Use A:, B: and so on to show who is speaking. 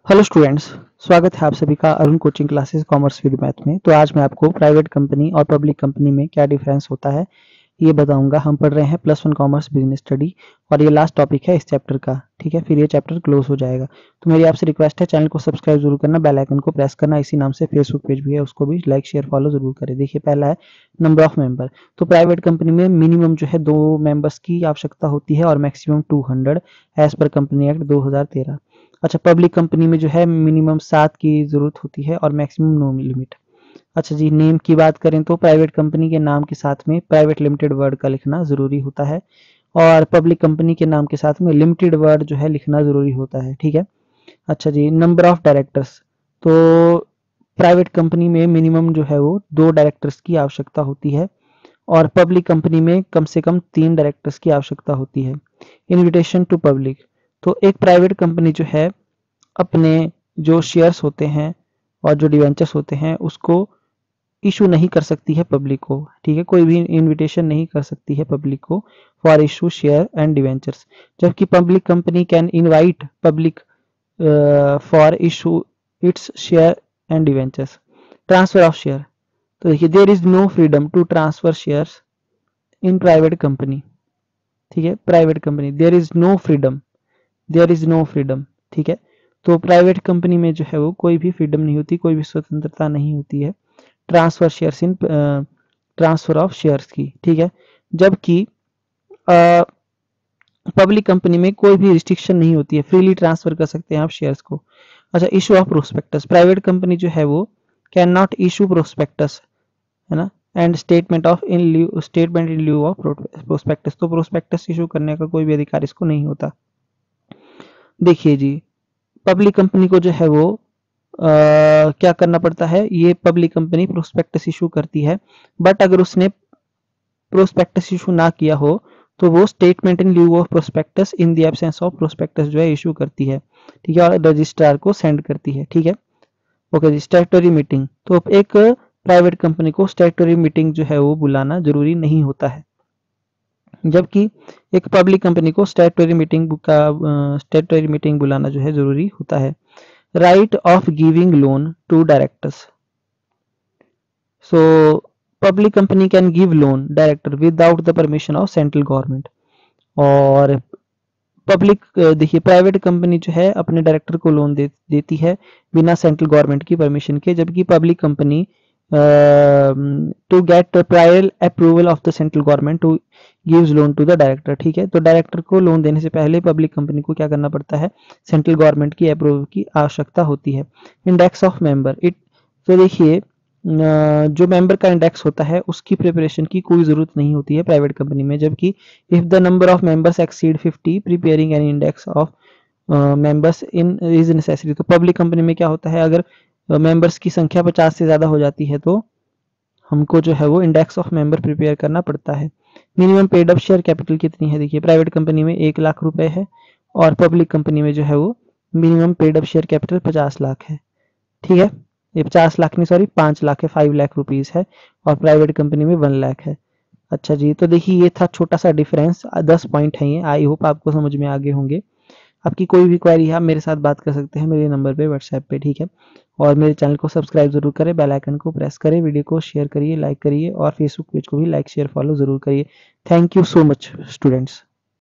A: Hello students, स्वागत है आप सभी का Arun coaching classes commerce field math में। तो आज मैं आपको प्राइवेट कंपनी और पब्लिक कंपनी में क्या डिफरेंस होता है ये बताऊंगा। हम पढ़ रहे हैं +1 कॉमर्स बिजनेस स्टडी और ये लास्ट टॉपिक है इस चैप्टर का। ठीक है, फिर ये चैप्टर क्लोज हो जाएगा। तो मेरी आपसे रिक्वेस्ट है, चैनल को सब्सक्राइब जरूर करना, बेल आइकन को प्रेस करना। इसी नाम से फेसबुक पेज भी है, उसको भी लाइक शेयर फॉलो जरूर करें। देखिए, पहला है नंबर ऑफ मेंबर। तो प्राइवेट कंपनी में मिनिमम जो है 2 मेंबर्स की आवश्यकता होती है और मैक्सिमम 200 एज पर कंपनी एक्ट 2013। अच्छा, पब्लिक कंपनी में जो है मिनिमम 7 की जरूरत होती है और मैक्सिमम नो लिमिट। अच्छा जी, नेम की बात करें तो प्राइवेट कंपनी के नाम के साथ में प्राइवेट लिमिटेड वर्ड का लिखना जरूरी होता है और पब्लिक कंपनी के नाम के साथ में लिमिटेड वर्ड जो है लिखना जरूरी होता है। ठीक है। अच्छा जी, नंबर ऑफ डायरेक्टर्स। तो प्राइवेट कंपनी में मिनिमम जो है वो 2 डायरेक्टर्स की आवश्यकता होती है और पब्लिक कंपनी में कम से कम 3 डायरेक्टर्स की आवश्यकता होती है। Invitation to public. तो एक प्राइवेट कंपनी जो है अपने जो शेयर्स होते हैं और जो डिवेंचर्स होते हैं उसको इशू नहीं कर सकती है पब्लिक को। ठीक है, कोई भी इनविटेशन नहीं कर सकती है पब्लिक को for issue share and debentures. जबकि public company can invite public for issue its share and debentures. Transfer of share. तो देखिए, there is no freedom to transfer shares in private company. ठीक है, private company there is no freedom. ठीक है, तो private company में जो है वो कोई भी फ्रीडम नहीं होती, कोई भी स्वतंत्रता नहीं होती है transfer shares in transfer of shares की। ठीक है, जबकि पब्लिक कंपनी में कोई भी रिस्ट्रिक्शन नहीं होती है, फ्रीली ट्रांसफर कर सकते हैं आप शेयर्स को। अच्छा, issue of prospectus. Private company जो है वो कैन नॉट इशू प्रोस्पेक्टस, है ना, and statement in lieu of prospectus. तो प्रोस्पेक्टस इशू करने का कोई भी अधिकार इसको नहीं होता। देखिए जी, पब्लिक कंपनी को जो है वो क्या करना पड़ता है, ये पब्लिक कंपनी प्रोस्पेक्टस इशू करती है, बट अगर उसने प्रोस्पेक्टस इशू ना किया हो तो वो statement in lieu of prospectus in the absence of prospectus जो है इशू करती है। ठीक है, और रजिस्ट्रार को सेंड करती है। ठीक है, ओके जी। Statutory meeting. तो एक प्राइवेट कंपनी को स्टैट्यूटरी मीटिंग जो है वो बुलाना जरूरी नहीं होता है, जबकि एक पब्लिक कंपनी को स्टैट्यूटरी मीटिंग बुलाना जो है जरूरी होता है। Right of giving loan to directors. So public company can give loan director without the permission of central government. और पब्लिक देखिए, प्राइवेट कंपनी जो है अपने डायरेक्टर को लोन देती है बिना सेंट्रल गवर्नमेंट की परमिशन के, जबकि public company to get prior approval of the central government to gives loan to the director. ठीक है, तो डायरेक्टर को लोन देने से पहले पब्लिक कंपनी को क्या करना पड़ता है, सेंट्रल गवर्नमेंट की अप्रूवल की आवश्यकता होती है। Index of member it. तो देखिए, जो मेंबर का इंडेक्स होता है उसकी प्रिपरेशन की कोई जरूरत नहीं होती है प्राइवेट कंपनी में, जबकि if the number of members exceed 50 preparing an index of members in is necessary. तो पब्लिक कंपनी में क्या होता है, अगर मेंबर्स की संख्या 50 से ज्यादा हो जाती है तो हमको जो है वो इंडेक्स ऑफ मेंबर प्रिपेयर करना पड़ता है। Minimum paid up share capital कितनी है, देखिए प्राइवेट कंपनी में 1 लाख रुपए है और पब्लिक कंपनी में जो है वो minimum paid up share capital 50 lakh है। ठीक है, ये 50 लाख नहीं, सॉरी 5 लाख है, 5 लाख रुपीज है और प्राइवेट कंपनी में 1 लाख है। अच्छा जी, तो देखिए ये था छोटा सा डिफरेंस, 10 पॉइंट है ये। आई होप आपको समझ में आगे होंगे। आपकी कोई भी क्वेरी है आप मेरे साथ बात कर सकते हैं मेरे नंबर पे व्हाट्सएप पे। ठीक है, और मेरे चैनल को सब्सक्राइब जरूर करें, बेल आइकन को प्रेस करें, वीडियो को शेयर करिए, लाइक करिए और फेसबुक पेज को भी लाइक शेयर फॉलो जरूर करिए। Thank you so much students.